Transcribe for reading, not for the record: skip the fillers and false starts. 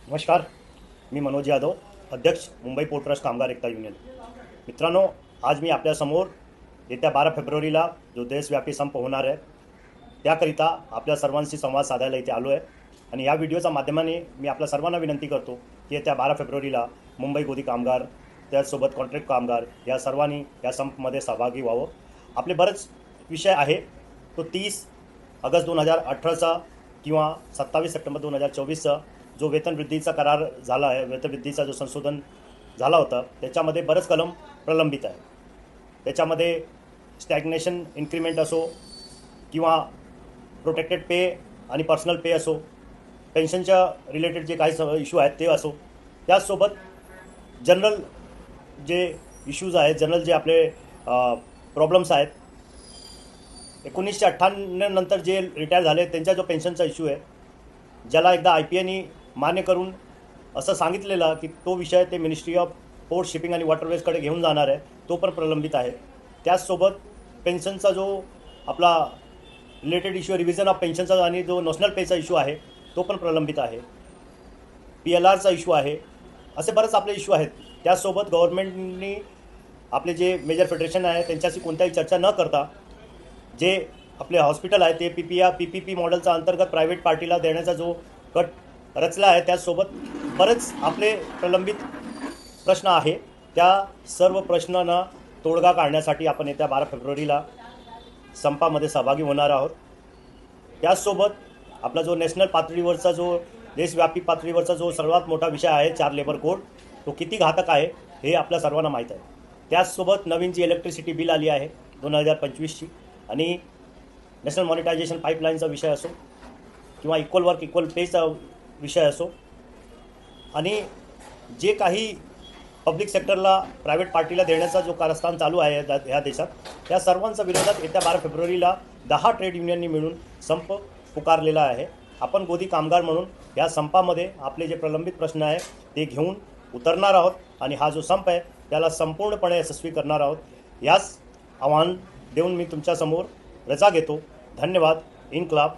नमस्कार. मी मनोज यादव, अध्यक्ष Mumbai port trust कामगार एकता युनियन. मित्रांनो, आज मी आपल्यासमोर येत्या 12 फेब्रुवारीला जो देशव्यापी संप होणार आहे त्याकरिता आपल्या सर्वांशी संवाद साधायला इथे आलो आहे. आणि या व्हिडिओच्या माध्यमाने मी आपल्या सर्वांना विनंती करतो की येत्या 12 फेब्रुवारीला मुंबई गोदी कामगार, त्याचसोबत कॉन्ट्रॅक्ट कामगार या सर्वांनी या संपमध्ये सहभागी व्हावं. आपले बरेच विषय आहे. तो 30 ऑगस्ट 2018चा किंवा 27 सप्टेंबर 2024चा जो वेतनवृद्धीचा करार झाला आहे, वेतनवृद्धीचा जो संशोधन झाला होता, त्याच्यामध्ये बरेच कलम प्रलंबित आहे. त्याच्यामध्ये स्टॅग्नेशन इन्क्रीमेंट असो किंवा प्रोटेक्टेड पे आणि पर्सनल पे असो, पेन्शनच्या रिलेटेड जे काही इश्यू आहेत ते असो, त्याचसोबत जनरल जे इश्यूज आहेत, जनरल जे आपले प्रॉब्लेम्स आहेत, 1998 नंतर जे रिटायर झाले त्यांचा जो पेन्शनचा इश्यू आहे, ज्याला एकदा IPAनी मान्य करून असं सांगितलेलं की तो विषय ते मिनिस्ट्री ऑफ पोर्ट, शिपिंग आणि वॉटरवेजकडे घेऊन जाणार आहे, तो पण प्रलंबित आहे. त्याचसोबत पेन्शनचा जो आपला रिलेटेड इश्यू, रिव्हिजन ऑफ पेन्शनचा आणि जो नॅशनल पेचा इश्यू आहे तो पण प्रलंबित आहे. PLRचा इश्यू आहे. असे बरेच आपले इश्यू आहेत. त्याचसोबत गव्हर्नमेंटनी आपले जे मेजर फेडरेशन आहे त्यांच्याशी कोणत्याही चर्चा न करता जे आपले हॉस्पिटल आहे ते PPP मॉडेलचा अंतर्गत प्रायव्हेट पार्टीला देण्याचा जो कट रचला आहे, त्याचसोबत बरेच आपले प्रलंबित प्रश्न आहे. त्या सर्व प्रश्नांना तोडगा काढण्यासाठी आपण येत्या 12 फेब्रुवारीला संपामध्ये सहभागी होणार आहोत. त्याचसोबत आपला जो नॅशनल पातळीवरचा, जो देशव्यापी पातळीवरचा जो सर्वात मोठा विषय आहे 4 लेबर कोड, तो किती घातक आहे हे आपल्या सर्वांना माहीत आहे. त्याचसोबत नवीन जी इलेक्ट्रिसिटी बिल आली आहे 2025ची, आणि नॅशनल मॉनिटायझेशन पाईपलाईनचा विषय असो किंवा इक्वल वर्क इक्वल पेचा विषय असो, आणि जे काही पब्लिक सेक्टरला प्रायव्हेट पार्टीला देण्याचा जो कारस्थान चालू आहे ह्या देशात, त्या सर्वांच्या विरोधात येत्या 12 फेब्रुवारीला 10 ट्रेड युनियननी मिळून संप पुकारलेला आहे. आपण गोदी कामगार म्हणून या संपामध्ये आपले जे प्रलंबित प्रश्न आहे ते घेऊन उतरणार आहोत आणि हा जो संप आहे त्याला संपूर्णपणे यशस्वी करणार आहोत. याच आव्हान देऊन मी तुमच्यासमोर रजा घेतो. धन्यवाद. इन्क्लाब.